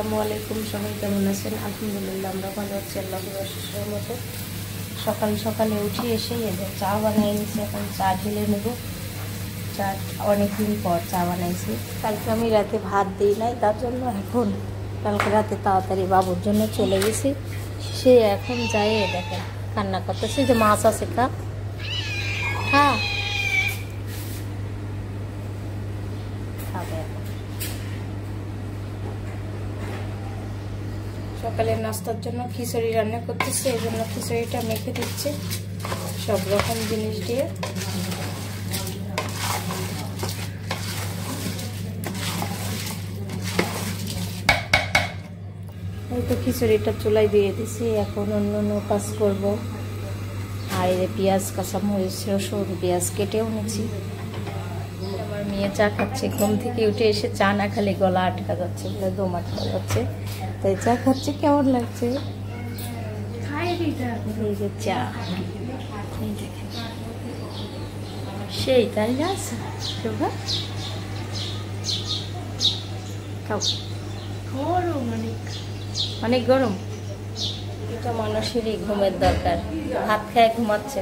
আসসালামু আলাইকুম, সবাই কেমন আছেন? আলহামদুলিল্লাহ আমরা ভালো আছি, আল্লাহর আশীর্বাদের মতো। সকাল সকালে উঠে এসে এদের চা বানিয়ে নিয়েছি, এখন চা ঢেলে নেব। চা অনেকদিন পর চা বানাইছি। কালকে আমি রাতে ভাত দিই নাই, তার জন্য এখন কালকে রাতে তাড়াতাড়ি বাবুর জন্য চলে গেছি। সে এখন যায় দেখেন কান্না করতেছে যে মাছ আছে খা খা খাবে। এখন সকালের নাস্তার জন্য খিচুড়ি রান্না করতেছে, এই জন্য খিচুড়িটা মেখে দিচ্ছে সব রকম জিনিস দিয়ে। এই তো খিচুড়িটা চুলায় দিয়ে দিছি, এখন অন্য কাজ করবো। আর এই পেঁয়াজ, কাঁচামরিচ, রসুন, পেঁয়াজ কেটেও নিচ্ছি। আমার মেয়ে চা খাচ্ছে, ঘুম থেকে উঠে এসে চা না খেলে গলা আটকা যাচ্ছে, দম আটকা যাচ্ছে, তাই চা খাচ্ছে। কেমন লাগছে? এই যে চা, সেই তাই না শোভা, খাও। অনেক গরম, এটা মানুষেরই ঘুমের দরকার, ভাত খায় ঘুমাচ্ছে।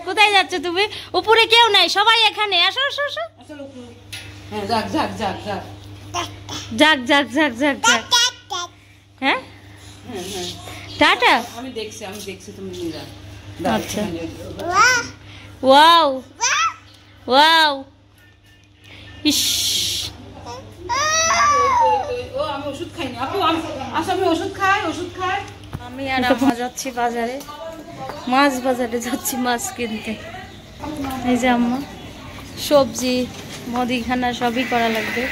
কোথায় যাচ্ছ তুমি? উপরে কেউ নাই, সবাই এখানে। আসো আসো আসো। যাক যাক যাক যাক যাক যাক যাক যাক যাক। হ্যাঁ টাটা। আমি দেখছি তুমি নিরা। আচ্ছা, ওয়াও ওয়াও। ইস, আমি ওষুধ খাইনি আপু। আমি ওষুধ খাই। আমি আর আম্মা যাচ্ছি বাজারে, মাছ বাজারে যাচ্ছি মাছ কিনতে। এই যে আম্মা, সবজি মুদিখানা সবই করা লাগবে,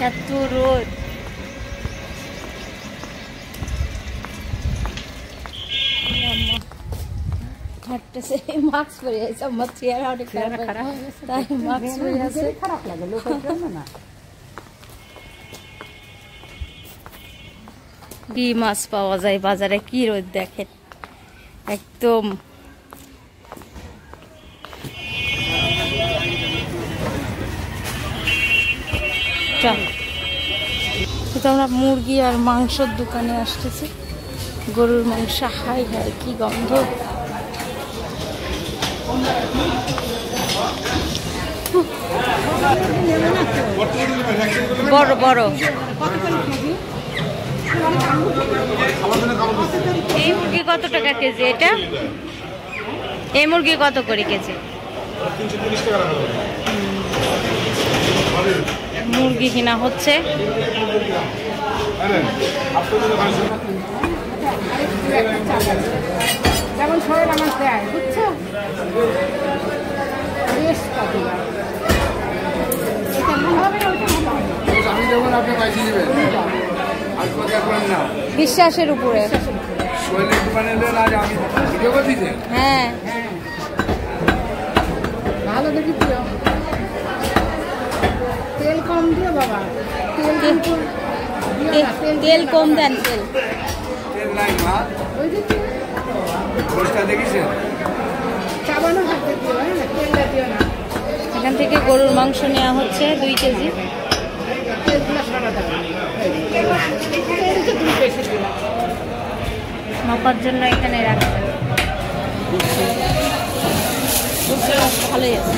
এত রোদ। আম্মা হাঁটতেছে, মাস্ক পরে আছে। আমার চেহারা অনেক খারাপ, তাই মাস্ক পরে আছে। খারাপ লাগে লোকের জন্য না। কি মাছ পাওয়া যায় বাজারে, কি রোদ দেখেন একদম। আমরা মুরগি আর মাংসের দোকানে আসতেছি, গরুর মাংস। হাই হাই কি গন্ধ। বড় বড়। এই মুরগি কত টাকা কেজি? এটা এই মুরগি কত করে কেজি? মুরগি কিনা হচ্ছে। যেমন শরীর আমার দেয়, বুঝছো? বিশ্বাসের উপরে। হ্যাঁ ভালো দেখি, তেল কম দিও বাবা, তেল কম দেন। এখান থেকে গরুর মাংস নেওয়া হচ্ছে 2 কেজি। মাপার জন্য এখানে রাখবেন। ভালোই আছে।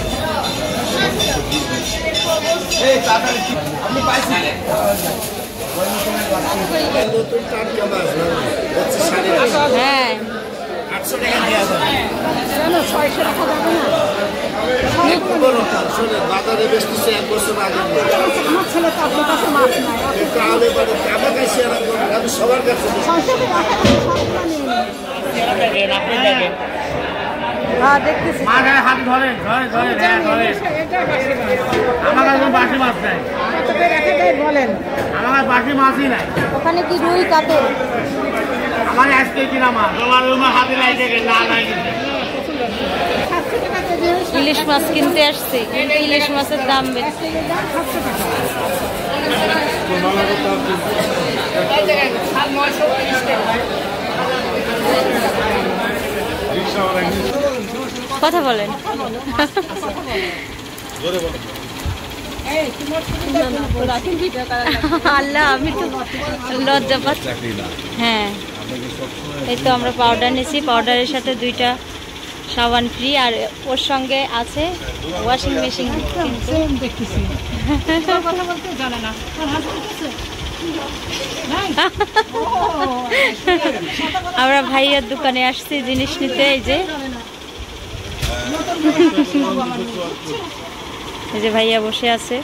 হ্যাঁ 800 টাকা দেওয়া যাবে, 600 টাকা যাবে না। বাজারে বেচতেছে 1 বছর আগে। আমার ছেলে তো আপনার কাছে মাছ নাই, আমি সবার কাছে দেখতেছি। হাত ধরে আমার কাছে বাসি মাছ নাই, বলেন আমার বাসি মাছই নাই। ওখানে কি রুই কাতল? আমার আজকে কিনা মাছ তোমার হাতে লাগে না নাই। ইলিশ মাছ কিনতে আসছে, ইলিশ মাছের দাম বেশি। কথা বলেন। আল্লাহ, আমি তো লজ্জা পাচ্ছি। হ্যাঁ, এই তো আমরা পাউডার নিয়েছি, পাউডারের সাথে 2টা সাবান ফ্রি, আর ওর সঙ্গে আছে ওয়াশিং মেশিন। আমরা ভাইয়ার দোকানে আসছি জিনিস নিতে। এই যে ভাইয়া বসে আছে।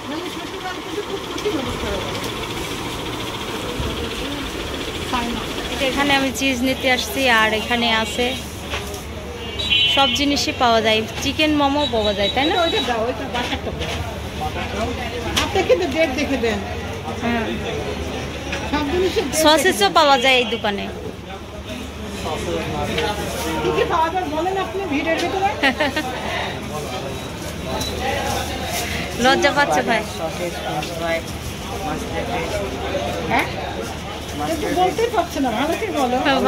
এখানে আমি চিজ নিতে আসছি, আর এখানে আছে সব জিনিসই পাওয়া যায়, চিকেন মোমো পাওয়া যায়, তাই না? সসেসও পাওয়া যায় এই দোকানে। লজ্জা পাচ্ছে ভাই,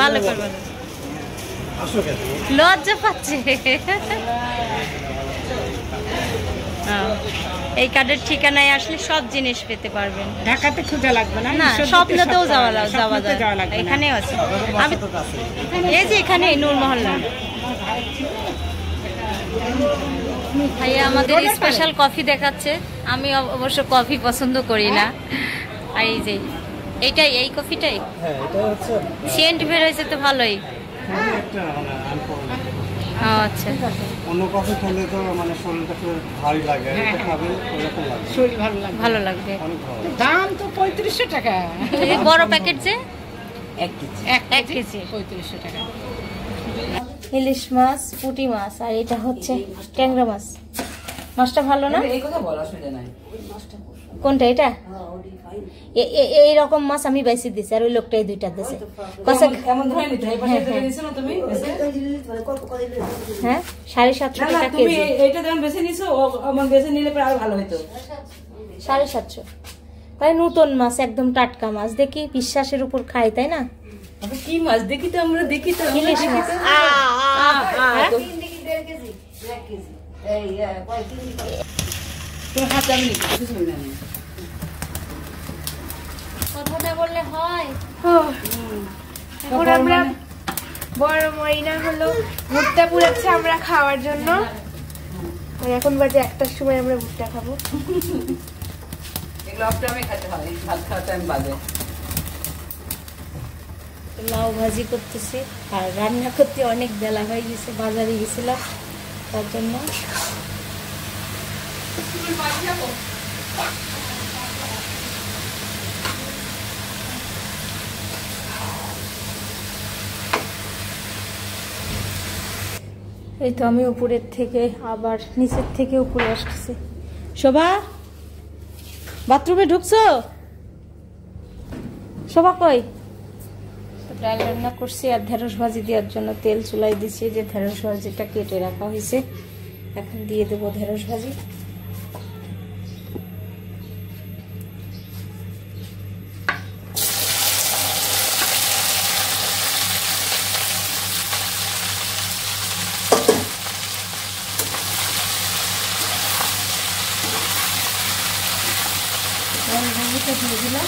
ভালো করে লজ্জা পাচ্ছে। এই কার্ডের ঠিকানায় আসলে সব জিনিস পেতে পারবেন। ঢাকাতে খোঁজা লাগবে না, না স্বপ্নতেও যাওয়া যায়, এখানেও আছে। আমি এই যে এখানে নূর মহল্লা। ভাইয়া আমাদের স্পেশাল কফি দেখাচ্ছে। আমি অবশ্য কফি পছন্দ করি না। আর এই যে এইটাই, এই কফিটাই সেন্ট বের হয়েছে তো ভালোই। আচ্ছা, অন্য কফি খেলে তো মানে শরীরটা ভারী লাগে, এটা খাবেন এরকম লাগবে, শরীর ভালো লাগবে। দাম তো 3500 টাকা। এই বড় প্যাকেট যে 1 কেজি 3500 টাকা। ইলিশ মাছ, পুঁটি মাছ, আর এটা হচ্ছে ট্যাংরা মাছ। মাছটা ভালো না? এই কথা বলা অসুবিধা নাই। কোনটা এটা? এইরকম মাছ আমি বাইসি দিছি, আর ওই লোকটাই 2টা দিছে। কেমন ধরে নিতে এই পাশে ধরে নিছো না তুমি? হ্যাঁ, 750 টাকা কেজি। তুমি এইটা দাম বেশি নিছো, আমার বেশি নিলে পরে আরো ভালো হতো। 750। ভাই নতুন মাছ, একদম টাটকা মাছ, দেখি বিশ্বাসের উপর খাই, তাই না? আবে কি মাছ দেখি তো, আমরা দেখি তো ইলিশ মাছ। তোর হাত আমি কিছু না। কথাটা বললে হয়। এখন আমরা বড় মরিনা হলো ভুট্টা পুড়াচ্ছে আমরা খাওয়ার জন্য। এখন বাজে 1টার সময় আমরা ভুট্টা খাবো। এগুলো অফ টাইমে খেতে হয়, ভাত খাওয়ার টাইম বাজে। লাউ ভাজি করতেছি, আর রান্না করতে অনেক বেলা হয়ে গেছে, বাজারে গেছিলাম তার জন্য। এই তো আমি উপরের থেকে আবার নিচের থেকে উপরে আসতেছি। শোভা, বাথরুমে ঢুকছো? শোভা কই? ডাল রান্না করছি, আর ঢেঁড়স ভাজি দেওয়ার জন্য তেল চুলাই দিচ্ছি। যে ঢেঁড়স ভাজিটা কেটে রাখা হয়েছে, এখন দিয়ে দেবো ঢেঁড়স ভাজি। ভাজিটা দিয়ে দিলাম।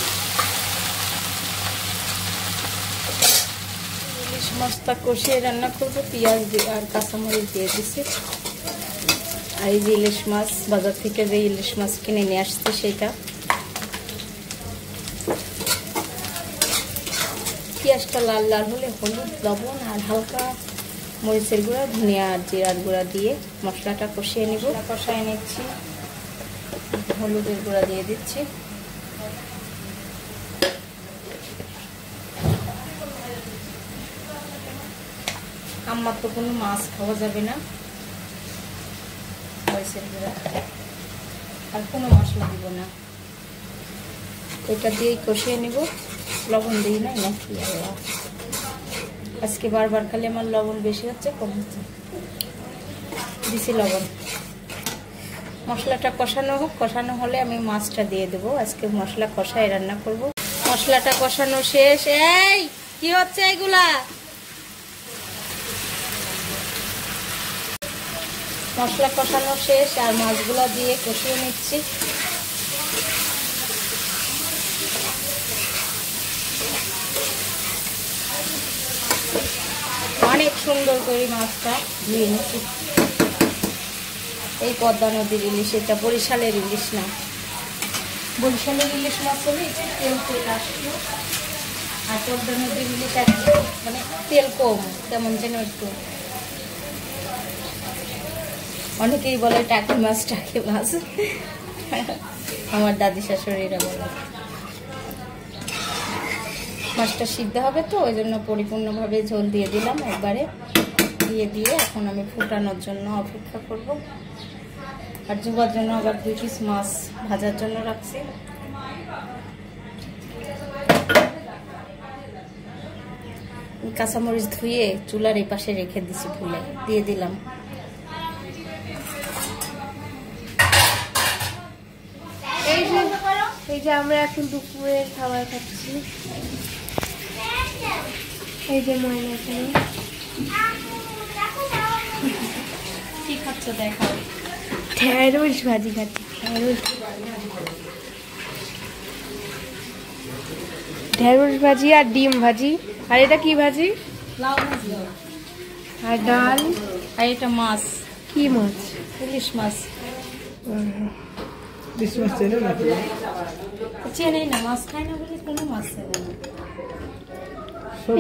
ইলিশ মাছটা কষিয়ে রান্না করবো, পেঁয়াজ দিয়ে আর কাঁচামরিচ দিয়ে দিচ্ছি। আর এই যে ইলিশ মাছ, বাজার থেকে যে ইলিশ মাছ কিনে নিয়ে আসছে সেটা। পেঁয়াজটা লাল লাল হলে হলুদ, লবণ আর হালকা মরিচের গুঁড়া, ধনিয়া আর জিরার গুঁড়া দিয়ে মশলাটা কষিয়ে নিব। কষায় নিচ্ছি, হলুদের গুঁড়া দিয়ে দিচ্ছি। আমার তো কোনো মাছ খাওয়া যাবে না, মরিচের গুঁড়া আর কোনো মশলা দিব না, এটা দিয়েই কষিয়ে নিব। লবণ দিই না নাকি? আজকে বারবার খালি আমার লবণ বেশি হচ্ছে, কম হচ্ছে। দিছি লবণ। মশলাটা কষানো হোক, কষানো হলে আমি মাছটা দিয়ে দেবো। আজকে মশলা কষায় রান্না করব। মশলাটা কষানো শেষ। এই কি হচ্ছে এগুলা? মশলা কষানো শেষ, আর মাছগুলা দিয়ে কষিয়ে নিচ্ছি। অনেক সুন্দর করে মাছটা ধুয়ে নিচ্ছি। এই পদ্মা নদীর ইলিশ, এটা বরিশালের ইলিশ না। বরিশালের ইলিশ মাছ হলে এটা তেল তেল আসলো, আর পদ্মা নদীর ইলিশ মানে তেল কম, কেমন যেন একটু। অনেকেই বলে টাকি মাছ, টাকি মাছ, আমার দাদি শাশুড়িরা বলে। মাছটা সিদ্ধ হবে তো, ওই জন্য পরিপূর্ণভাবে ঝোল দিয়ে দিলাম একবারে। দিয়ে এখন আমি ফুটানোর জন্য অপেক্ষা করব। আর জুবার জন্য আবার 2 পিস মাছ ভাজার জন্য রাখছি। কাঁচামরিচ ধুয়ে চুলার এই পাশে রেখে দিছি, ভুলে দিয়ে দিলাম। এই যে আমরা এখন দুপুরের খাবার খাচ্ছি। এই যে ময়না এখানে কি খাচ্ছ দেখাও। ঢেঁড়স ভাজি খাচ্ছি। ঢেঁড়স ভাজি আর ডিম ভাজি। আর এটা কি ভাজি? লাউ ভাজি। আর ডাল। আর এটা মাছ। কি মাছ? ইলিশ মাছ। ক্রিসমাস চেনে না চেনে না, মাছ খায় না বলে কোনো মাছ চেনে না।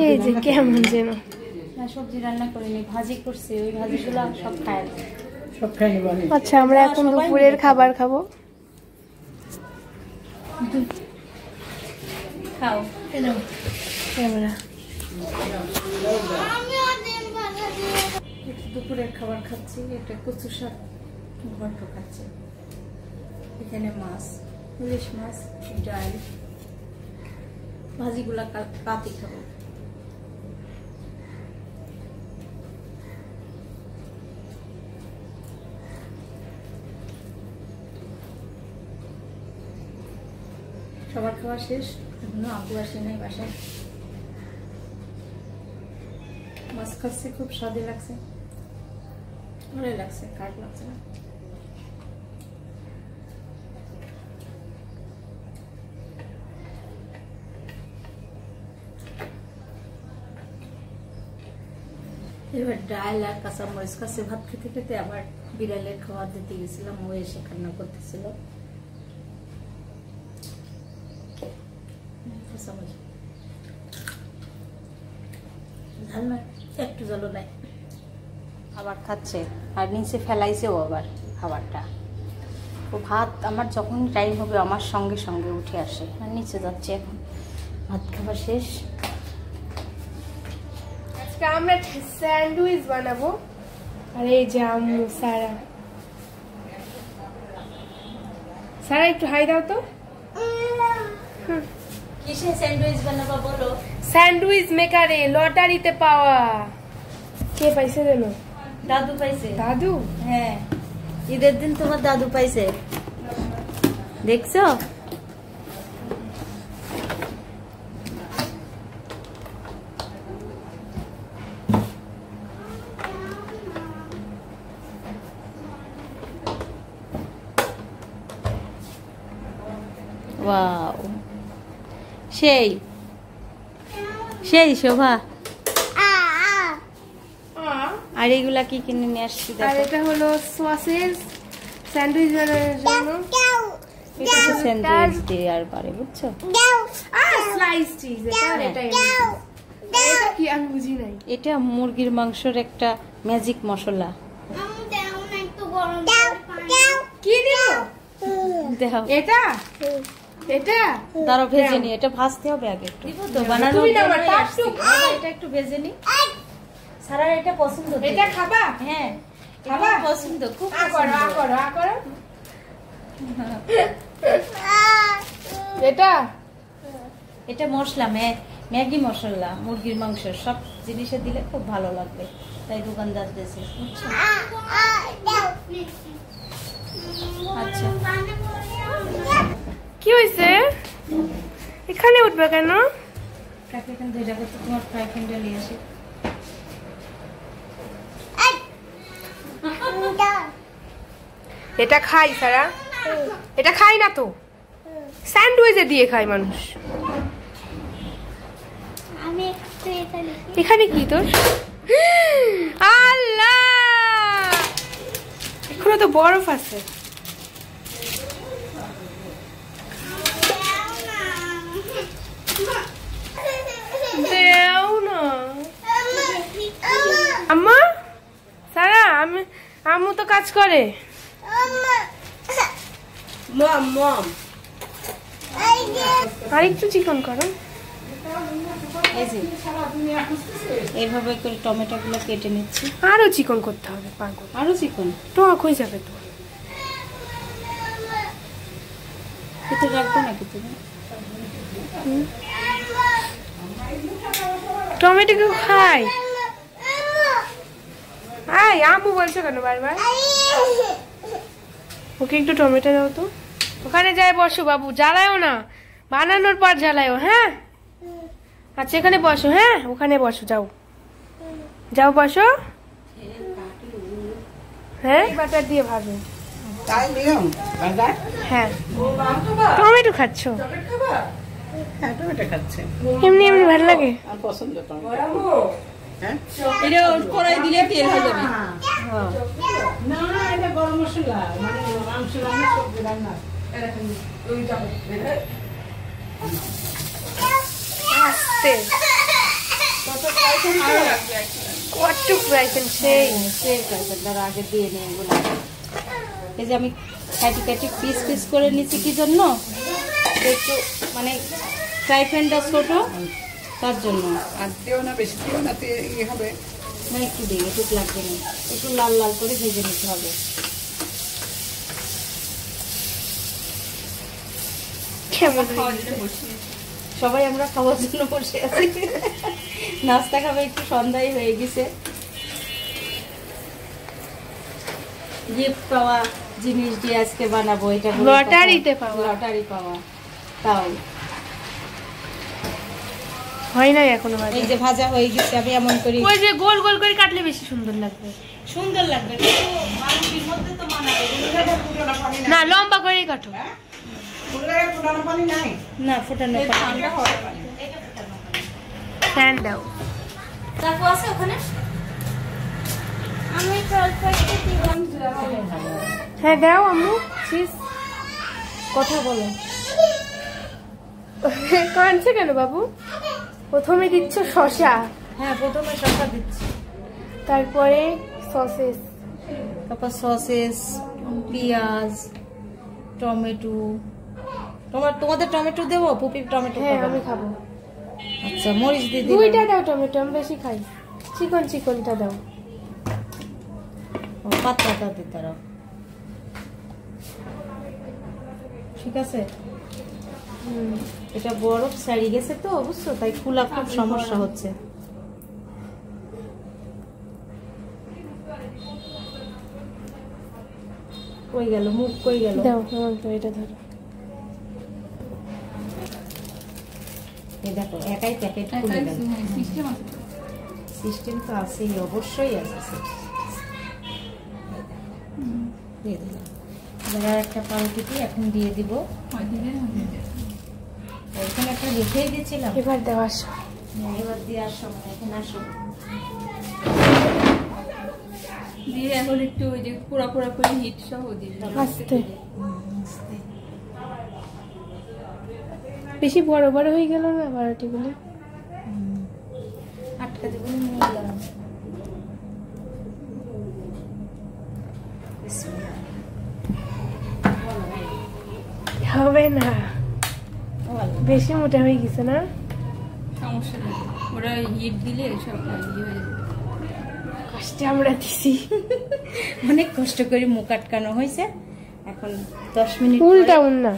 এই যে কেমন যেন। না, সবজি রান্না করিনি, ভাজি করছি। ওই ভাজিগুলো সব খায় না। সব খাই নিবা। আচ্ছা, আমরা এখন দুপুরের খাবার খাবো। খাও ক্যামেরা। দুপুরের খাবার খাচ্ছি। এটা কচু শাক ভর্ত খাচ্ছি। এখানে মাছ, ইলিশ মাছ, ডাল, ভাজিগুলা পাতি খাবো। সবার খাওয়া শেষ, এখনো আব্বু আসে নাই বাসায়। মাছ খাচ্ছি, খুব স্বাদে লাগছে, ভালো লাগছে, খারাপ লাগছে না। এবার ডাল আর কাঁচামরিচ কাছে ভাত খেতে খেতে আবার বিড়ালের খাবার দিতে গেছিলাম, ও এসে কান্না করতেছিল। একটু জল নাই, আবার খাচ্ছে। আর নিচে ফেলাইছেও আবার খাবারটা। ও ভাত আমার যখন টাইম হবে আমার সঙ্গে সঙ্গে উঠে আসে, আর নিচে যাচ্ছে এখন। ভাত খাবার শেষ। আজকে আমরা স্যান্ডউইচ বানাবো। আর এই যে আম্মু সারা। সারা একটু হাই দাও তো। কিসে স্যান্ডউইচ বানাবো বলো? স্যান্ডউইচ মেকারে লটারিতে পাওয়া। কে পাইছে জানো? দাদু পাইছে। দাদু? হ্যাঁ, ঈদের দিন তোমার দাদু পাইছে, দেখছো? ওয়াও, সেই সেই শোভা। আর এগুলা কি কিনে নিয়ে আসছি আর দেখো। এটা হলো সসেজ স্যান্ডউইচ বানানোর জন্য। এটা স্যান্ডউইচ দিয়ে আর পারে, বুঝছো? Slice cheese. এটা কি আমি বুঝি নাই। এটা মুরগির মাংসের একটা ম্যাজিক মশলা। কি দিল? দেখো, এটা এটা দাঁড়াও ভেজে নি, এটা ভাজতে হবে আগে একটু। দিব তো বানানোর তুমি না জন্যই আমার আসছি। এটা একটু ভেজে নি। সারা এটা পছন্দ। এটা খাবা? হ্যাঁ, খাবা? এটা পছন্দ, খুব আ করো আ পছন্দ। করো আ করো। এটা এটা মশলা, ম্যাগি মশলা, মুরগির মাংস সব জিনিসে দিলে খুব ভালো লাগবে, তাই দোকানদার দিয়েছে, বুঝছো? আচ্ছা, কি হয়েছে? এখানে উঠবে কেন? কাকে এখান ধরে যাবো তো, তোমার ফ্রাই প্যানটা নিয়ে আসি। এটা খাই সারা? এটা খাই না তো, স্যান্ডউইচে দিয়ে খায় মানুষ। এখানে কি তোর? আল্লাহ, এখনো তো বরফ আছে। দেও না আম্মা। সারা আম্মু তো কাজ করে। আর একটু চিকন করো। এই যে এইভাবে করে টমেটো গুলো কেটে নিচ্ছি। আরো চিকন করতে হবে, পাগল। আরো চিকন টক হয়ে যাবে তো। কেটে রাখবো নাকি তুমি? টমেটো কেউ খায়? আয়, আম্মু বলছো কেন বারবার? ওকে একটু টমেটো দাও তো। ওখানে যাই বসো বাবু, জ্বালায়ও না, বানানোর পর জ্বালায়ও। হ্যাঁ আচ্ছা, এখানে বসো। হ্যাঁ ওখানে বসো, যাও যাও বসো। হ্যাঁ বাটার দিয়ে ভাজো। হ্যাঁ টমেটো খাচ্ছ? এমনি এমনি ভালো লাগে। এটা কড়াই দিলে তেল হয়ে যাবে। না এটা গরম মশলা, মানে মাংস রান্না, সবজি রান্না। আস্তে কত ফ্রাইছেন সেই আগে দিয়ে নেই এগুলো। এই যে আমি কাটি কাটি পিস পিস করে নিচ্ছি কি জন্য, একটু মানে ফ্রাই প্যানটা ছোট তার জন্য। আর দিও না, বেশি দিও না, ইয়ে হবে না, একটু দিই, একটু লাগবে না, একটু লাল লাল করে ভেজে নিতে হবে। সবাই আমরা খাওয়ার জন্য বসে আছি, নাস্তা খাবে, একটু সন্ধ্যায় হয়ে গেছে। গিফট পাওয়া জিনিস দিয়ে আজকে বানাবো, এটা লটারিতে পাওয়া। লটারি পাওয়া, তাও হয় নাই এখনো। এই যে ভাজা হয়ে গেছে, আমি এমন করি, ওই যে গোল গোল করে কাটলে বেশি সুন্দর লাগবে। সুন্দর লাগবে মানুষের মধ্যে তো মানাবে না, লম্বা করেই কাটো। না, ফোটানো ফ্যান দাও। চাকু আছে ওখানে? আমি হ্যাঁ দাও আম্মু। কথা বলো। কাঁদছে কেন বাবু? প্রথমে দিচ্ছ শসা। হ্যাঁ, প্রথমে শসা দিচ্ছি, তারপরে সসেস, তারপর সসেস, পেঁয়াজ, টমেটো। তোমাদের টমেটো দেবো? পুপি টমেটো? হ্যাঁ আমি খাবো। আচ্ছা, মরিচ দিয়ে দুইটা দাও টমেটো, আমি বেশি খাই। চিকন চিকনটা দাও। পাতলাটা দিতে দাও, ঠিক আছে। এটা বরফ ছাড়িয়ে গেছে তো বুঝছো, তাই খোলা খুব সমস্যা হচ্ছে। কই গেল মুখ, কই গেল? দাও এটা ধরো। এই দেখো, একাই প্যাকেট খুলে গেল। সিস্টেম তো আছেই, অবশ্যই আছে। দিয়ে দিলাম। এবার একটা পাউরুটি এখন দিয়ে দিব। এখানে একটা রেখেই দিয়েছিলাম। এবার দেওয়া আসো। এবার দিয়ে আসো, এখন আসো। দিয়ে এখন একটু ওই যে পোড়া পোড়া করে হিট সহ দিই। আস্তে, বেশি বড় বড় হয়ে গেল না বারোটিগুলো? আটকা দেবো, নিয়ে গেলাম। হবে না, বেশি মোটা হয়ে গেছে না? সমস্যা নেই, ওরা হিট দিলে সব ইয়ে হয়ে যাবে। কষ্টে আমরা দিছি, অনেক কষ্ট করে মুখ আটকানো হয়েছে। এখন 10 মিনিট উল্টা উন্না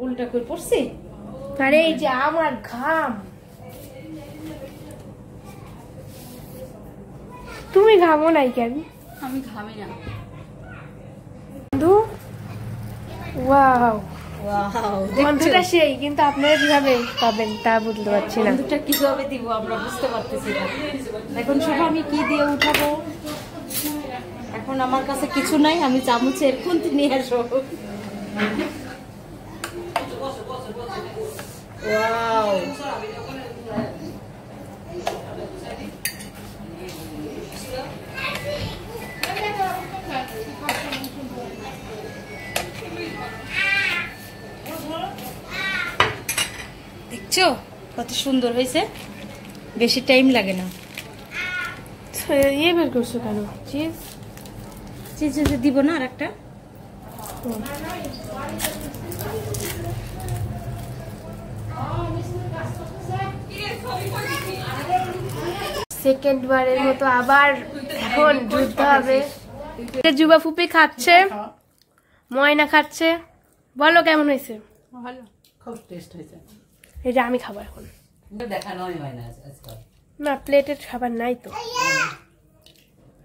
উল্টা করে পড়ছি। আরে এই যে আমার ঘাম, তুমি ঘামো নাই কেন? আমি ঘামি না। বন্ধু, ওয়াও, ওয়াও, বন্ধুটা সেই, কিন্তু আপনারা কিভাবে পাবেন তা বুঝতে পারছি না। বন্ধুটা কিভাবে দিব আমরা বুঝতে পারতেছি না। এখন শুধু আমি কি দিয়ে উঠাবো, এখন আমার কাছে কিছু নাই, আমি চামচের খুন্তি নিয়ে আসবো। ওয়াও, দেখছো কত সুন্দর হয়েছে, বেশি টাইম লাগে না। ইয়ে বের করছো কেন? চিজ চিজ দিব না আর একটা। সেকেন্ড বারের মতো আবার এখন যুদ্ধ হবে। যুবা ফুপি খাচ্ছে, ময়না খাচ্ছে। বলো কেমন হয়েছে? ভালো, খুব টেস্ট হয়েছে। এই যে আমি খাবো এখন। দেখানোই হয় না আজকাল। না, প্লেটের খাবার নাই তো,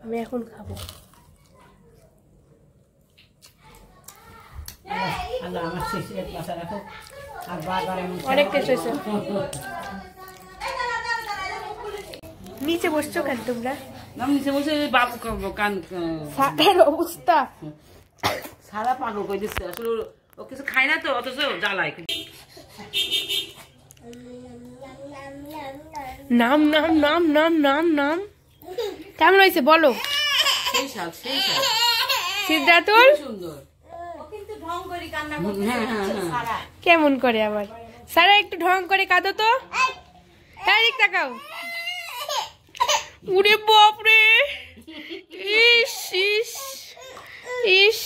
আমি এখন খাবো। আল্লাহ আমার শেষে পাশা রাখো। আর বারবার অনেক টেস্ট হয়েছে। নিচে বসছো কেন তোমরা? নিচে বসে বাবু কান সাকার অবস্থা সারা পাগল করে দিচ্ছে। আসলে ও কিছু খায় না তো, অথচ জ্বালায়। নাম নাম নাম নাম নাম নাম কেমন হয়েছে বলো? সেই সাল সেই সাল সিদ্ধাতুল সুন্দর। কেমন করে আবার? সারা একটু ঢং করে কাঁদো তো। এদিক তাকাও। উরে বাপ রে, ইস ইস ইস।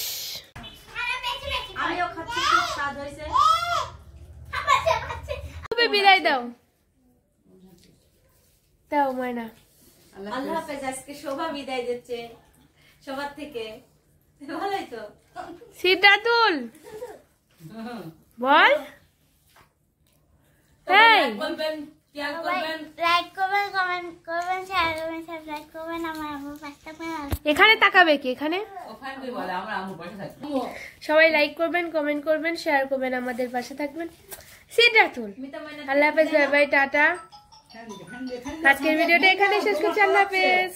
বিদায় দাও, দাও ময়না। আল্লাহ হাফেজ। আজকে শোভা বিদায় দিচ্ছে সবার থেকে, ভালোই তো। সিদ্ধাতুল বল। এই লাইক করবেন, কমেন্ট করবেন, শেয়ার করবেন, সাবস্ক্রাইব করবেন। আমার আমার পাশে থাকবেন। এখানে তাকাবে কি? এখানে ওখানে বলে আমরা আমু পাশে থাকি। সবাই লাইক করবেন, কমেন্ট করবেন, শেয়ার করবেন, আমাদের পাশে থাকবেন। সিদ্ধাতুল আল্লাহ হাফেজ, বাই বাই, টাটা। আজকের ভিডিওটা এখানেই শেষ করছি। আল্লাহ হাফেজ।